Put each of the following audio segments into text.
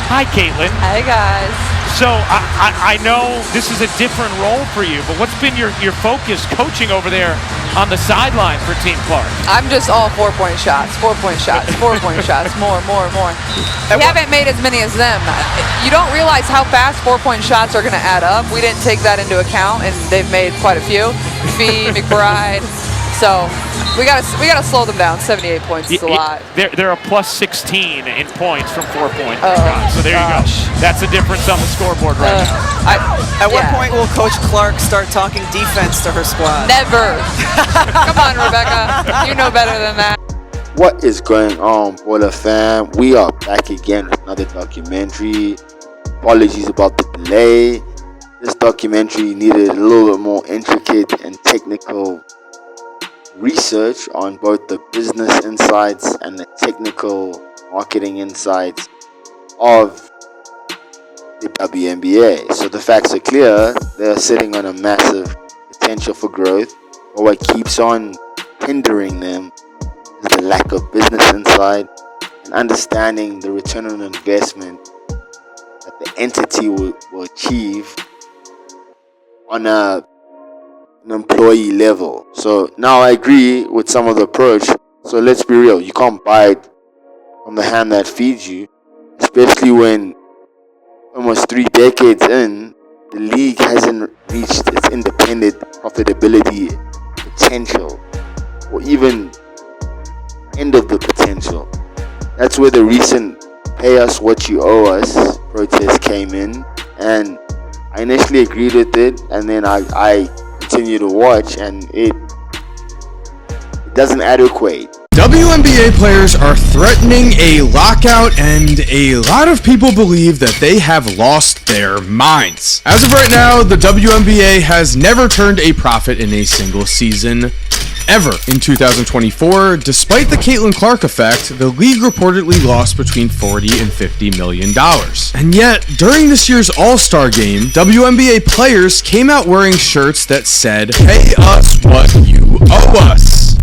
Hi, Caitlin. Hey, guys. So I know this is a different role for you, but what's been your focus coaching over there on the sideline for Team Clark? I'm just all 4-point shots, 4-point shots, 4-point shots, more. We haven't made as many as them. You don't realize how fast 4-point shots are going to add up. We didn't take that into account, and they've made quite a few. Fee, McBride. So we gotta slow them down. 78 points is a lot. They're a plus 16 in points from 4-point shots. So there you go. That's the difference on the scoreboard right now. At what point will Coach Clark start talking defense to her squad? Never. Come on, Rebecca. You know better than that. What is going on, Baller fam? We are back again with another documentary. Apologies about the delay. This documentary needed a little bit more intricate and technical research on both the business insights and the technical marketing insights of the Wnba. So the facts are clear. They're sitting on a massive potential for growth, but what keeps on hindering them is the lack of business insight and understanding the return on investment that the entity will achieve on an employee level. So now I agree with some of the approach. So let's be real, you can't bite from the hand that feeds you, especially when almost 3 decades in, the league hasn't reached its independent profitability potential, or even end of the potential. That's where the recent pay us what you owe us protest came in, and I initially agreed with it, and then I continue to watch, and it doesn't adequate. WNBA players are threatening a lockout, and a lot of people believe that they have lost their minds. As of right now, the WNBA has never turned a profit in a single season ever. In 2024, despite the Caitlin Clark effect, the league reportedly lost between $40 and $50 million. And yet, during this year's All-Star game, WNBA players came out wearing shirts that said, "Pay us what you owe us."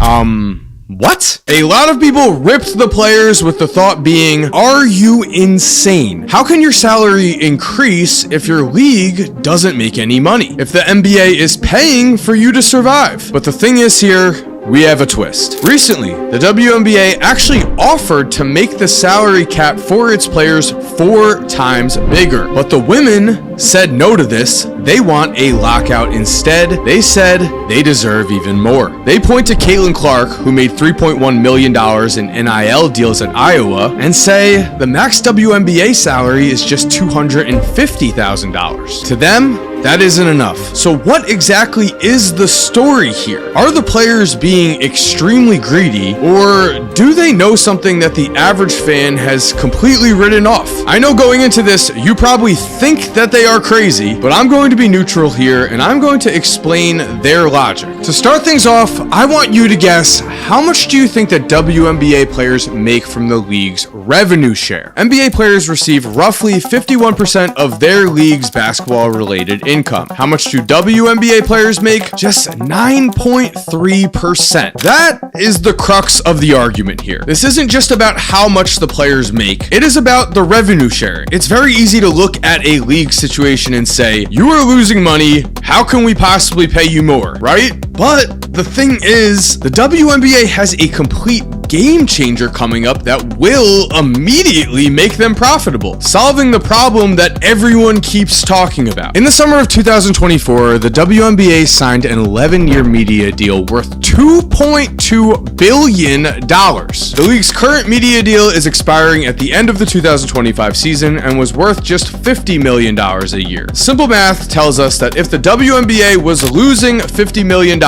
What? A lot of people ripped the players with the thought being, are you insane? How can your salary increase if your league doesn't make any money? If the NBA is paying for you to survive? But the thing is here, we have a twist. Recently, the WNBA actually offered to make the salary cap for its players 4 times bigger. But the women said no to this. They want a lockout instead. They said they deserve even more. They point to Caitlin Clark, who made $3.1 million in NIL deals at Iowa, and say the max WNBA salary is just $250,000. To them, that isn't enough. So what exactly is the story here? Are the players being extremely greedy, or do they know something that the average fan has completely written off? I know going into this, you probably think that they are crazy, but I'm going to be neutral here, and I'm going to explain their logic. To start things off, I want you to guess, how much do you think that WNBA players make from the league's revenue share? NBA players receive roughly 51% of their league's basketball-related income. How much do WNBA players make? Just 9.3%. That is the crux of the argument here. This isn't just about how much the players make. It is about the revenue share. It's very easy to look at a league situation and say, you are losing money, how can we possibly pay you more, right? But the thing is, the WNBA has a complete game changer coming up that will immediately make them profitable, solving the problem that everyone keeps talking about. In the summer of 2024, the WNBA signed an 11-year media deal worth $2.2 billion. The league's current media deal is expiring at the end of the 2025 season and was worth just $50 million a year. Simple math tells us that if the WNBA was losing $50 million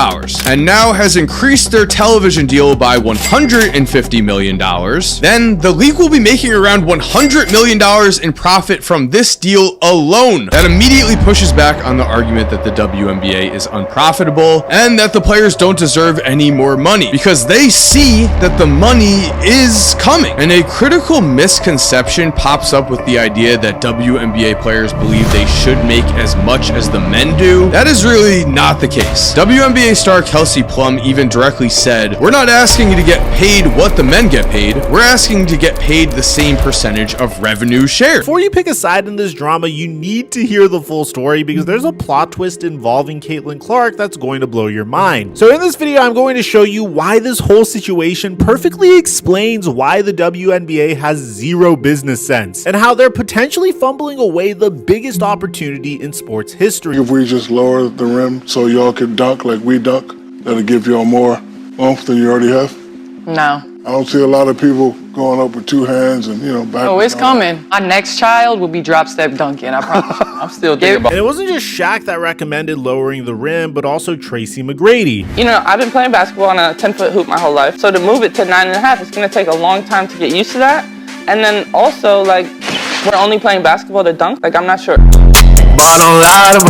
and now has increased their television deal by $150 million, then the league will be making around $100 million in profit from this deal alone. That immediately pushes back on the argument that the WNBA is unprofitable and that the players don't deserve any more money, because they see that the money is coming. And a critical misconception pops up with the idea that WNBA players believe they should make as much as the men do. That is really not the case. WNBA star Kelsey Plum even directly said, "We're not asking you to get paid paid what the men get paid, we're asking to get paid the same percentage of revenue share. Before you pick a side in this drama, you need to hear the full story because there's a plot twist involving Caitlin Clark that's going to blow your mind. So in this video, I'm going to show you why this whole situation perfectly explains why the WNBA has zero business sense and how they're potentially fumbling away the biggest opportunity in sports history. If we just lower the rim so y'all can dunk like we dunk, that'll give y'all more oomph than you already have? No. I don't see a lot of people going up with two hands and, back. Oh, it's coming. Our next child will be drop step dunking, I promise. I'm still thinking about And it wasn't just Shaq that recommended lowering the rim, but also Tracy McGrady. I've been playing basketball on a 10-foot hoop my whole life. So to move it to 9.5, it's going to take a long time to get used to that. And then also, we're only playing basketball to dunk. I'm not sure. Bottom line,